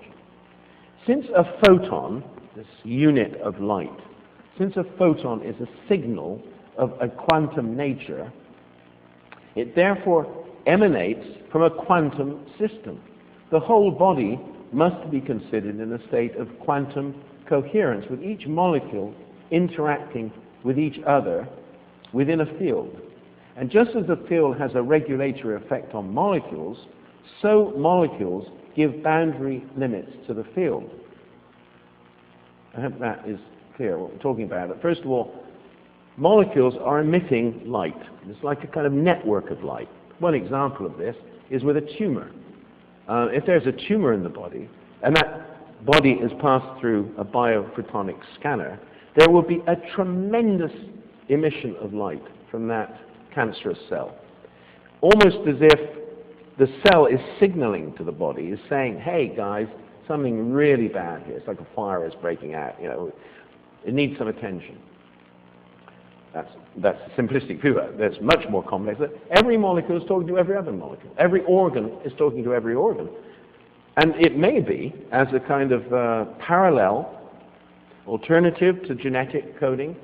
Since a photon, this unit of light, since a photon is a signal of a quantum nature, it therefore emanates from a quantum system. The whole body must be considered in a state of quantum coherence, with each molecule interacting with each other within a field. And just as a field has a regulatory effect on molecules, so molecules give boundary limits to the field. I hope that is clear what we're talking about. But first of all, molecules are emitting light. It's like a kind of network of light. One example of this is with a tumor. If there's a tumor in the body, and that body is passed through a bio-photonic scanner, there will be a tremendous emission of light from that cancerous cell. Almost as if the cell is signaling to the body, is saying, hey guys, something really bad here. It's like a fire is breaking out, it needs some attention. That's a simplistic view. There's much more complex. Every molecule is talking to every other molecule. Every organ is talking to every organ. And it may be, as a kind of parallel alternative to genetic coding,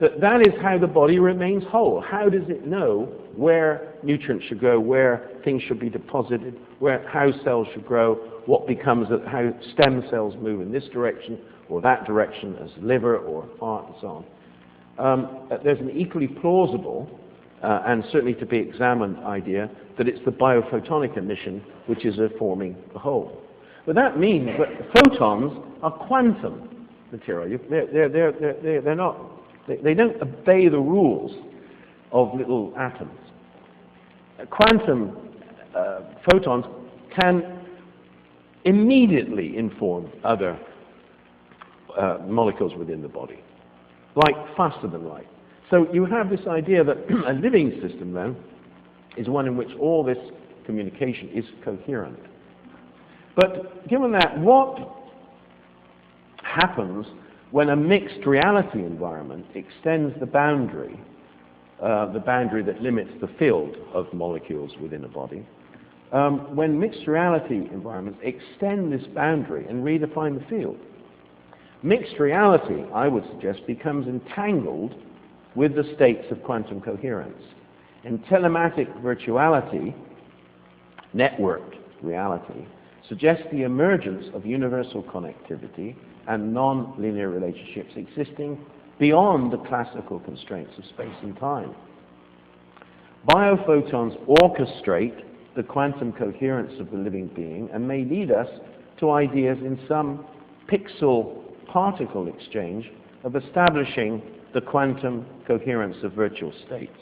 that is how the body remains whole. How does it know where nutrients should go, where things should be deposited, how cells should grow, what becomes of how stem cells move in this direction or that direction as liver or heart and so on. there's an equally plausible and certainly to be examined idea that it's the bio-photonic emission which is forming the whole. But that means that photons are quantum material. They're not, they don't obey the rules of little atoms. Quantum photons can immediately inform other molecules within the body, like faster than light. So you have this idea that a living system then is one in which all this communication is coherent. But given that, what happens when a mixed reality environment extends the boundary that limits the field of molecules within a body? When mixed reality environments extend this boundary and redefine the field, mixed reality, I would suggest, becomes entangled with the states of quantum coherence. In telematic virtuality, networked reality suggests the emergence of universal connectivity and non-linear relationships existing beyond the classical constraints of space and time. Biophotons orchestrate the quantum coherence of the living being and may lead us to ideas in some pixel-particle exchange of establishing the quantum coherence of virtual states.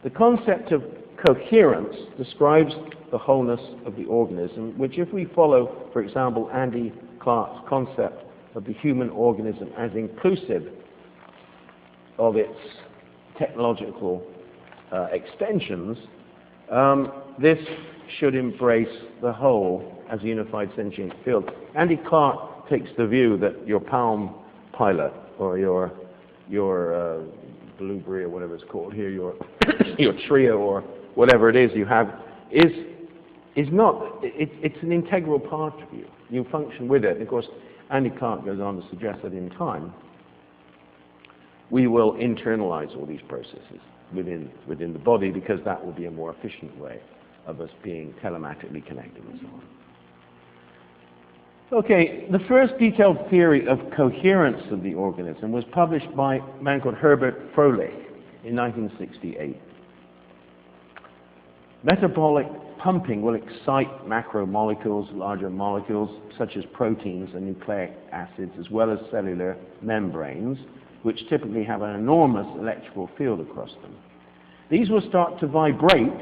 The concept of coherence describes the wholeness of the organism, which if we follow, for example, Andy Clark's concept of the human organism as inclusive of its technological extensions, this should embrace the whole as a unified sentient field. Andy Clark takes the view that your Palm Pilot or your Blueberry or whatever it's called here, your Trio or whatever it is you have, is not, it's an integral part of you. You function with it. And of course, Andy Clark goes on to suggest that in time, we will internalize all these processes within the body, because that will be a more efficient way of us being telematically connected and so on. Okay, the first detailed theory of coherence of the organism was published by a man called Herbert Froelich in 1968. Metabolic pumping will excite macromolecules, larger molecules, such as proteins and nucleic acids, as well as cellular membranes, which typically have an enormous electrical field across them. These will start to vibrate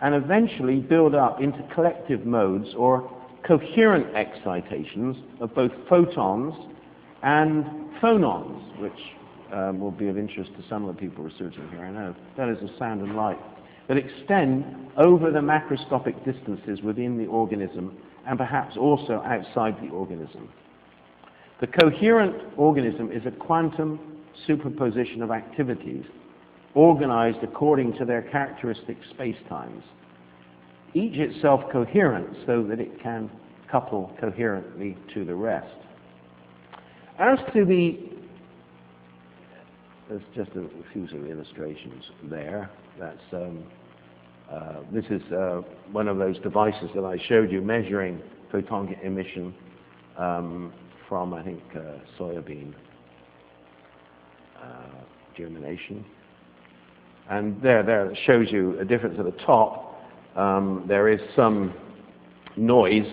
and eventually build up into collective modes or coherent excitations of both photons and phonons, which will be of interest to some of the people researching here, I know. That is the sound and light, that extend over the macroscopic distances within the organism and perhaps also outside the organism. The coherent organism is a quantum superposition of activities organized according to their characteristic spacetimes, each itself coherent so that it can couple coherently to the rest. As to the, there's just a few sort of illustrations there. That's this is one of those devices that I showed you measuring photonic emission from, I think, soybean germination. And there it shows you a difference at the top. There is some noise,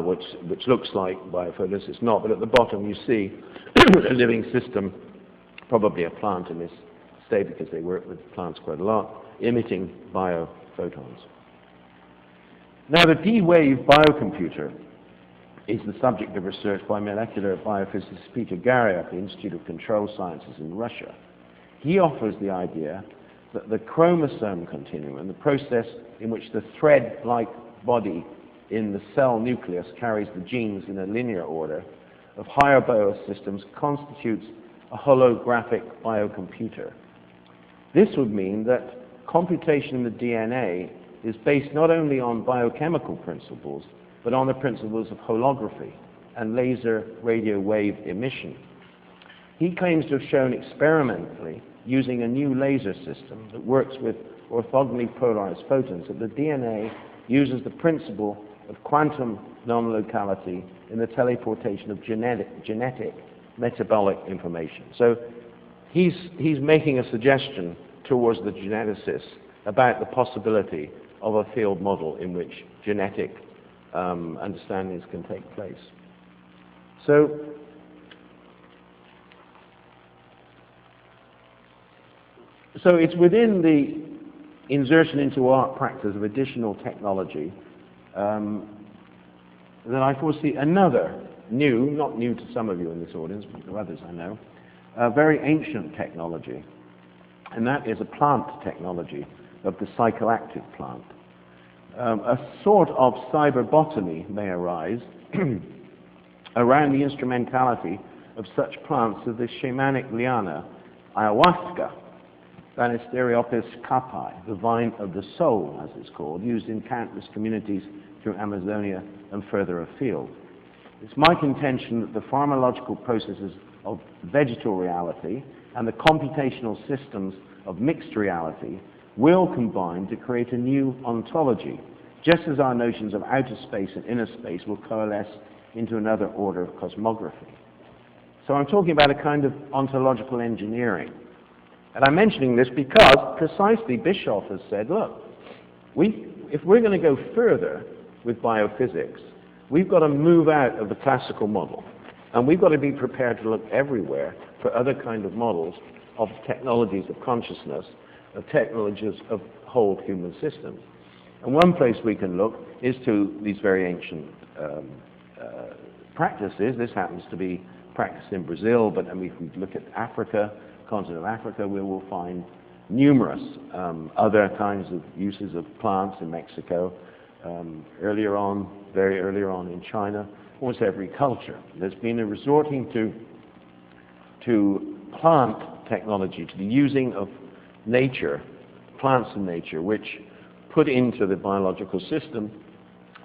which looks like biophotosis. It's not, but at the bottom you see a living system, probably a plant in this state because they work with plants quite a lot, emitting biophotons. Now, the D-wave biocomputer is the subject of research by molecular biophysicist Peter Gary at the Institute of Control Sciences in Russia. He offers the idea that the chromosome continuum, the process in which the thread-like body in the cell nucleus carries the genes in a linear order of higher biosystems, constitutes a holographic biocomputer. This would mean that computation in the DNA is based not only on biochemical principles, but on the principles of holography and laser radio wave emission. He claims to have shown experimentally, using a new laser system that works with orthogonally polarized photons, that the DNA uses the principle of quantum non-locality in the teleportation of genetic metabolic information. So he's making a suggestion towards the geneticists about the possibility of a field model in which genetic understandings can take place. So it's within the insertion into art practice of additional technology that I foresee another new, not new to some of you in this audience, but to others I know, a very ancient technology, and that is a plant technology of the psychoactive plant. A sort of cyber-botany may arise around the instrumentality of such plants as the shamanic liana, ayahuasca, Banisteriopsis caapi, the vine of the soul, as it's called, used in countless communities through Amazonia and further afield. It's my contention that the pharmacological processes of vegetal reality and the computational systems of mixed reality will combine to create a new ontology, just as our notions of outer space and inner space will coalesce into another order of cosmography. So I'm talking about a kind of ontological engineering. And I'm mentioning this because precisely Bischoff has said, look, if we're going to go further with biophysics, we've got to move out of the classical model. And we've got to be prepared to look everywhere for other kind of models of technologies of consciousness, of technologies of whole human systems. And one place we can look is to these very ancient practices. This happens to be practiced in Brazil, but I mean, if we look at Africa, continent of Africa, we will find numerous other kinds of uses of plants in Mexico. Earlier on, very earlier on in China, almost every culture. There's been a resorting to plant technology, to the using of nature, plants in nature, which put into the biological system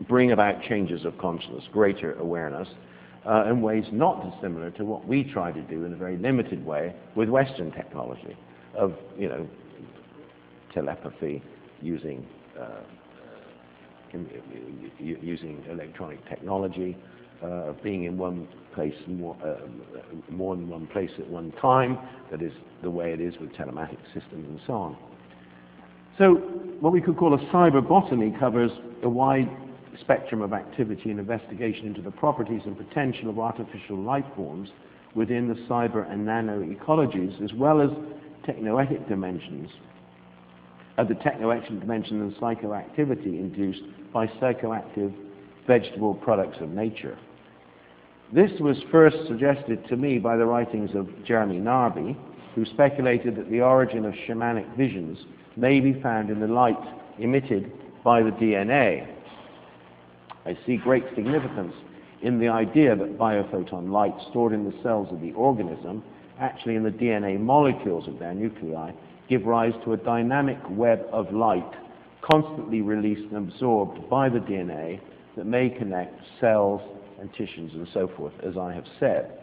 bring about changes of consciousness, greater awareness, in ways not dissimilar to what we try to do in a very limited way with Western technology of, telepathy, using electronic technology, being in one place more than one place at one time. That is the way it is with telematic systems and so on. So what we could call a cyber-botany covers a wide spectrum of activity and investigation into the properties and potential of artificial life forms within the cyber and nano ecologies, as well as techno-ethic dimensions, the techno-ethic dimension and psychoactivity induced by psychoactive vegetable products of nature. This was first suggested to me by the writings of Jeremy Narby, who speculated that the origin of shamanic visions may be found in the light emitted by the DNA. I see great significance in the idea that biophoton light stored in the cells of the organism, actually in the DNA molecules of their nuclei, give rise to a dynamic web of light constantly released and absorbed by the DNA that may connect cells and tissues and so forth, as I have said.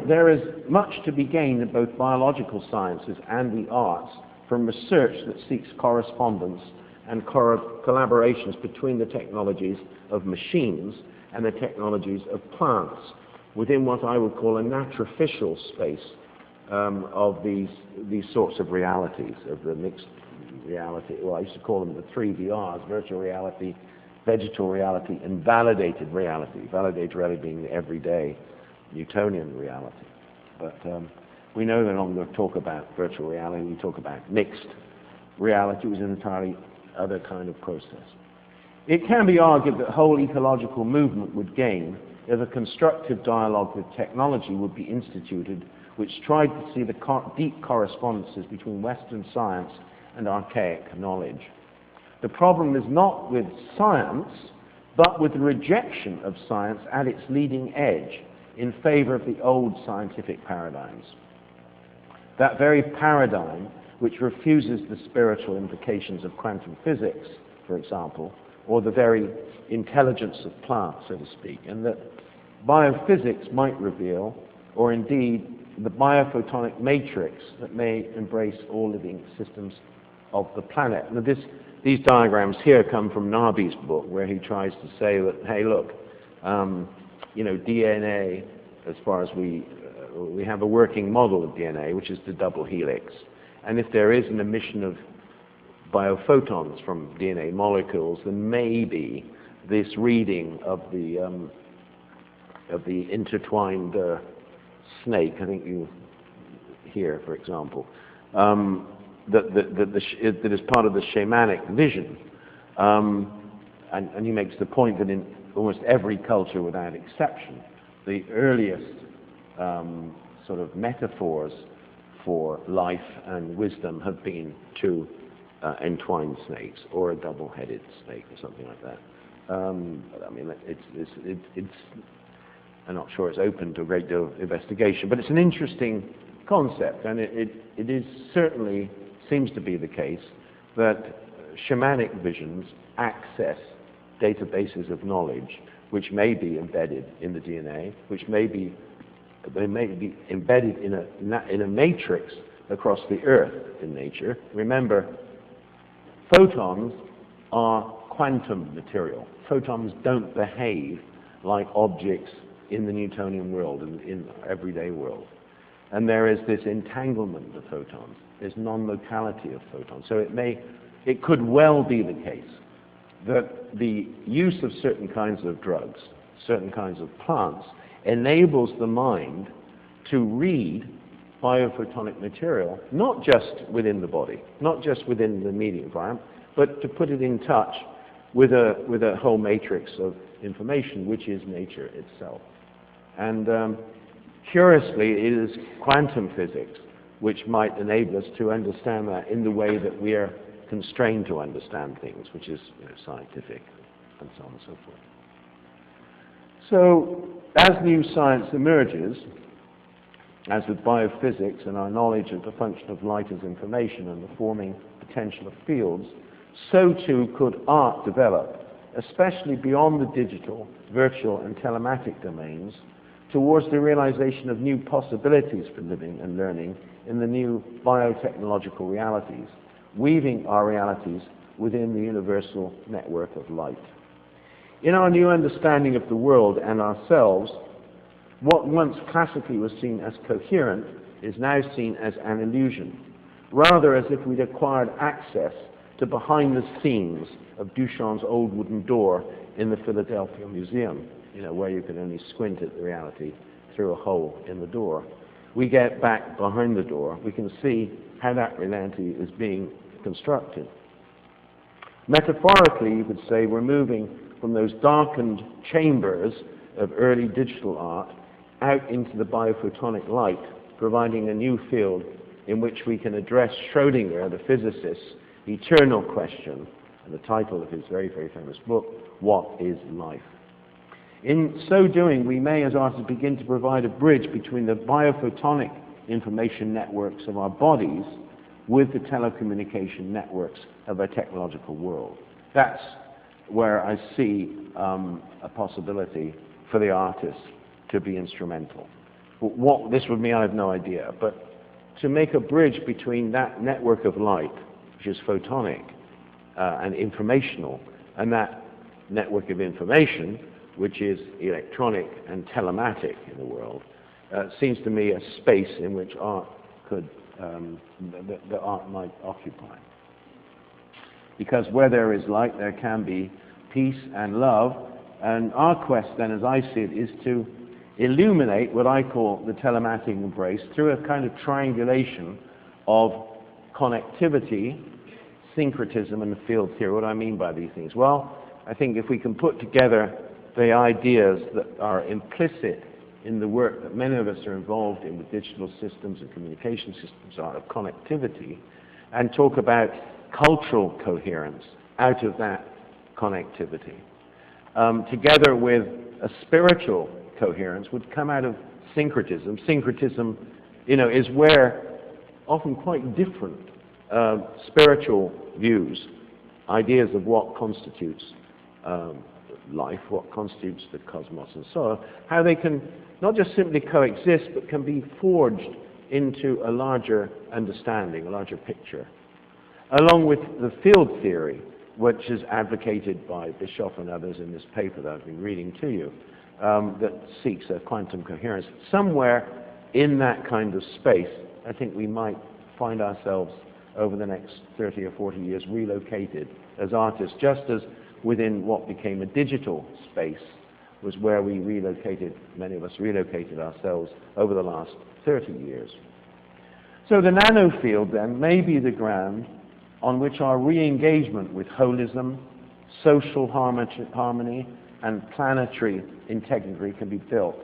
There is much to be gained in both biological sciences and the arts from research that seeks correspondence and collaborations between the technologies of machines and the technologies of plants within what I would call a naturoficial space of these sorts of realities, of the mixed reality. Well, I used to call them the 3 VRs, virtual reality, vegetal reality, and validated reality. Validated reality being the everyday Newtonian reality. But we no longer talk about virtual reality, we talk about mixed reality, which is an entirely other kind of process. It can be argued that whole ecological movement would gain if a constructive dialogue with technology would be instituted which tried to see the deep correspondences between Western science and archaic knowledge. The problem is not with science, but with the rejection of science at its leading edge in favor of the old scientific paradigms. That very paradigm which refuses the spiritual implications of quantum physics, for example, or the very intelligence of plants, so to speak, and that biophysics might reveal, or indeed the bio-photonic matrix that may embrace all living systems of the planet. Now these diagrams here come from Narby's book, where he tries to say that, hey, look, DNA, as far as we we have a working model of DNA, which is the double helix. And if there is an emission of biophotons from DNA molecules, then maybe this reading of the intertwined snake, I think you here, for example, that is part of the shamanic vision. And he makes the point that in almost every culture without exception, the earliest sort of metaphors for life and wisdom have been two entwined snakes or a double-headed snake or something like that. I mean, it's I'm not sure it's open to a great deal of investigation, but it's an interesting concept, and it is certainly seems to be the case that shamanic visions access databases of knowledge which may be embedded in the DNA, which they may be embedded in a matrix across the earth in nature. Remember, photons are quantum material. Photons don't behave like objects in the Newtonian world, in our everyday world. And there is this entanglement of photons, this non-locality of photons. So it could well be the case that the use of certain kinds of drugs, certain kinds of plants, enables the mind to read biophotonic material, not just within the body, not just within the immediate environment, but to put it in touch with a whole matrix of information, which is nature itself. And curiously, it is quantum physics which might enable us to understand that in the way that we are constrained to understand things, which is scientific and so on and so forth. So as new science emerges, as with biophysics and our knowledge of the function of light as information and the forming potential of fields, so too could art develop, especially beyond the digital, virtual, and telematic domains, towards the realization of new possibilities for living and learning in the new biotechnological realities, weaving our realities within the universal network of light. In our new understanding of the world and ourselves, what once classically was seen as coherent is now seen as an illusion, rather as if we'd acquired access to behind the scenes of Duchamp's old wooden door in the Philadelphia Museum, where you could only squint at the reality through a hole in the door. We get back behind the door. We can see how that reality is being constructed. Metaphorically, you could say we're moving from those darkened chambers of early digital art out into the biophotonic light, providing a new field in which we can address Schrödinger, the physicist's eternal question, and the title of his very, very famous book, What is Life? In so doing, we may, as artists, begin to provide a bridge between the biophotonic information networks of our bodies with the telecommunication networks of our technological world. That's where I see a possibility for the artist to be instrumental. What this would mean, I have no idea, but to make a bridge between that network of light, which is photonic and informational, and that network of information, which is electronic and telematic in the world, seems to me a space in which art could, that art might occupy. Because where there is light, there can be peace and love, and our quest then, as I see it, is to illuminate what I call the telematic embrace through a kind of triangulation of connectivity, syncretism, and field theory. What do I mean by these things? Well, I think if we can put together the ideas that are implicit in the work that many of us are involved in with digital systems and communication systems are of connectivity, and talk about cultural coherence out of that connectivity, together with a spiritual coherence, would come out of syncretism. Syncretism, is where often quite different spiritual views, ideas of what constitutes life, what constitutes the cosmos and so on, how they can not just simply coexist, but can be forged into a larger understanding, a larger picture. Along with the field theory, which is advocated by Bischoff and others in this paper that I've been reading to you, that seeks a quantum coherence. Somewhere in that kind of space, I think we might find ourselves over the next 30 or 40 years relocated as artists, just as within what became a digital space was where we relocated, many of us relocated ourselves over the last 30 years. So the nano field then may be the ground on which our re-engagement with holism, social harmony, and planetary integrity can be built.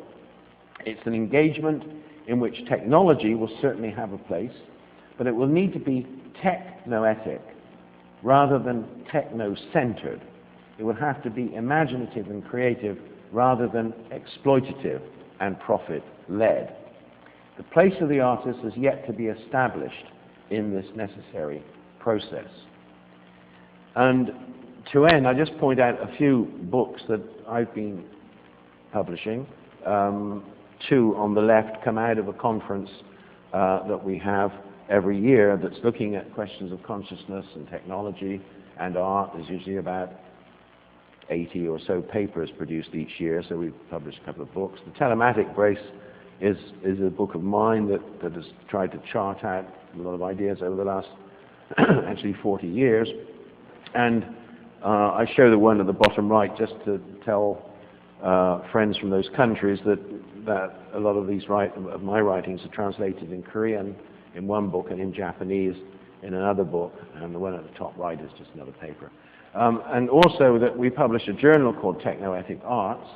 It's an engagement in which technology will certainly have a place, but it will need to be techno-ethic rather than techno-centered. It will have to be imaginative and creative rather than exploitative and profit-led. The place of the artist is yet to be established in this necessary process. And to end, I just point out a few books that I've been publishing. Two on the left come out of a conference that we have every year that's looking at questions of consciousness and technology and art. There's usually about 80 or so papers produced each year, so we've published a couple of books. The Telematic Brace is a book of mine that has tried to chart out a lot of ideas over the last actually 40 years. And I show the one at the bottom right just to tell friends from those countries that a lot of these of my writings are translated in Korean in one book and in Japanese in another book, and the one at the top right is just another paper. And also that we publish a journal called Techno-ethic Arts,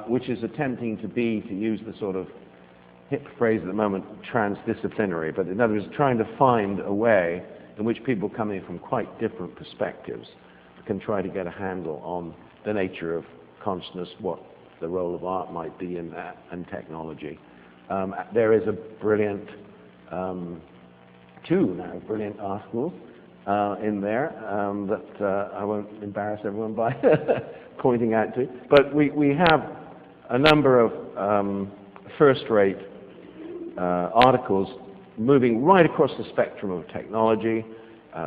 which is attempting to use the sort of hip phrase at the moment, transdisciplinary, but in other words, trying to find a way in which people coming from quite different perspectives can try to get a handle on the nature of consciousness, what the role of art might be in that, and technology. There is a brilliant, two now brilliant articles in there that I won't embarrass everyone by pointing out to. But we have a number of first-rate articles moving right across the spectrum of technology,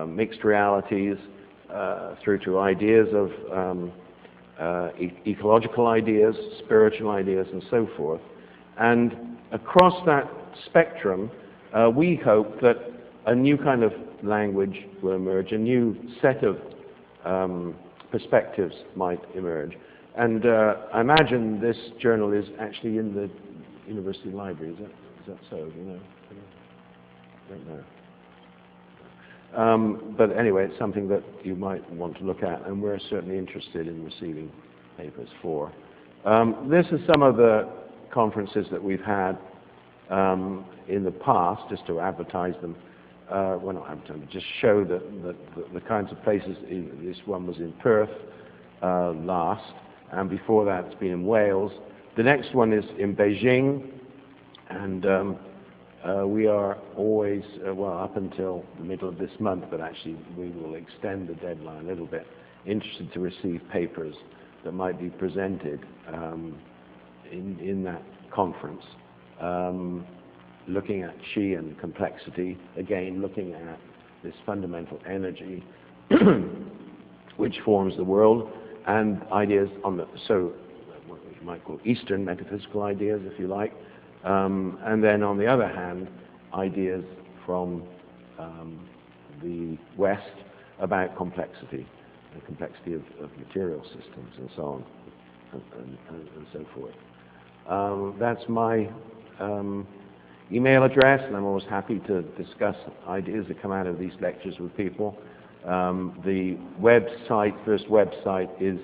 mixed realities, through to ideas of ecological ideas, spiritual ideas, and so forth. And across that spectrum, we hope that a new kind of language will emerge, a new set of perspectives might emerge. And I imagine this journal is actually in the university library. Is that so? You know? I don't know. But anyway, it's something that you might want to look at, and we're certainly interested in receiving papers for. This is some of the conferences that we've had in the past, just to advertise them. Well, not advertise, but just show the kinds of places. This one was in Perth last, and before that it's been in Wales. The next one is in Beijing, and we are always, well, up until the middle of this month, but actually we will extend the deadline a little bit, interested to receive papers that might be presented in that conference, looking at qi and complexity, again looking at this fundamental energy which forms the world, and ideas on the, so what you might call Eastern metaphysical ideas, if you like. And then on the other hand, ideas from the West about complexity, the complexity of material systems and so on, and so forth. That's my email address, and I'm always happy to discuss ideas that come out of these lectures with people. The website, first website, is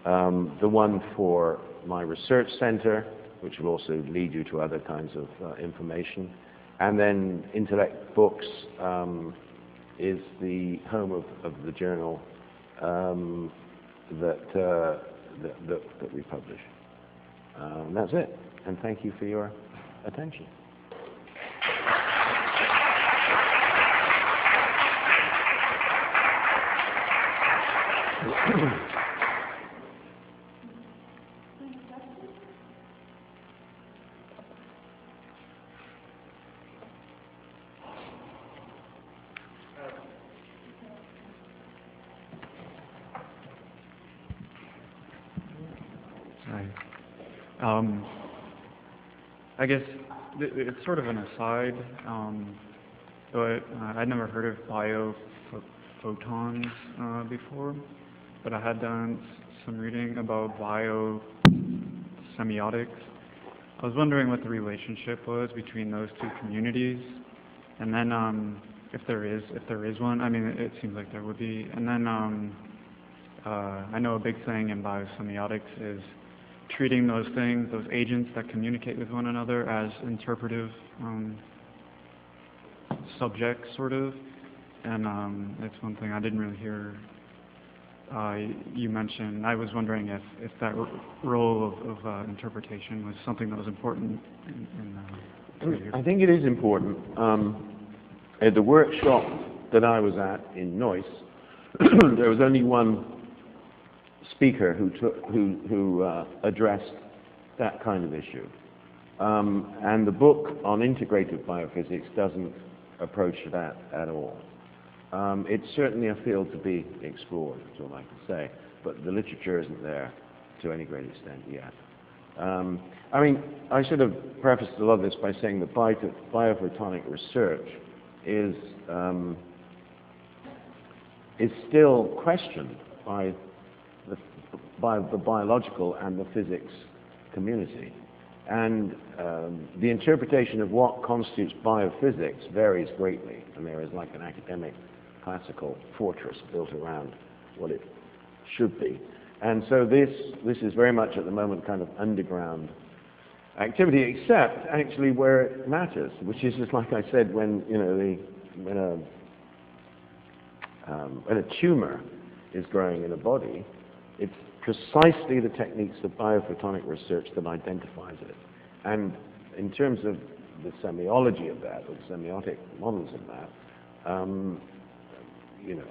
the one for my research center, which will also lead you to other kinds of information. And then Intellect Books is the home of the journal that we publish. And that's it. And thank you for your attention. I guess It's sort of an aside, but I'd never heard of bio-photons before, but I had done some reading about bio-semiotics. I was wondering what the relationship was between those two communities, and then if there is one. I mean, it seems like there would be. And then I know a big thing in biosemiotics is treating those things, those agents that communicate with one another, as interpretive subjects, sort of. And it's one thing I didn't really hear you mention. I was wondering if that role of interpretation was something that was important I think it is important. At the workshop that I was at in Neuss, there was only one speaker who addressed that kind of issue. And the book on integrative biophysics doesn't approach that at all. It's certainly a field to be explored, is all I can say, but the literature isn't there to any great extent yet. I mean, I should have prefaced a lot of this by saying that biophotonic research is still questioned by the biological and the physics community. And the interpretation of what constitutes biophysics varies greatly, and there is like an academic classical fortress built around what it should be. And so this is very much at the moment kind of underground activity, except actually where it matters, which is just like I said, when a tumor is growing in a body, it's precisely the techniques of biophotonic research that identifies it. And in terms of the semiology of that, or the semiotic models of that,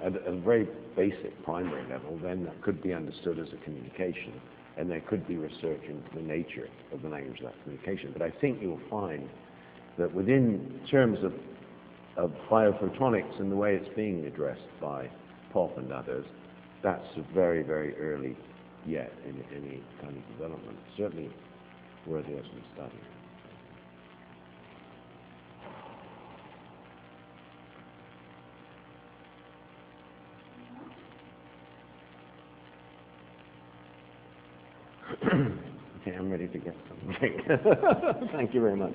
at a very basic primary level, then that could be understood as a communication, and there could be research into the nature of the language of that communication. But I think you'll find that within terms of biophotonics and the way it's being addressed by Pop and others, that's very, very early yet in any kind of development. Certainly worthy of some study. Okay, I'm ready to get something. Thank you very much.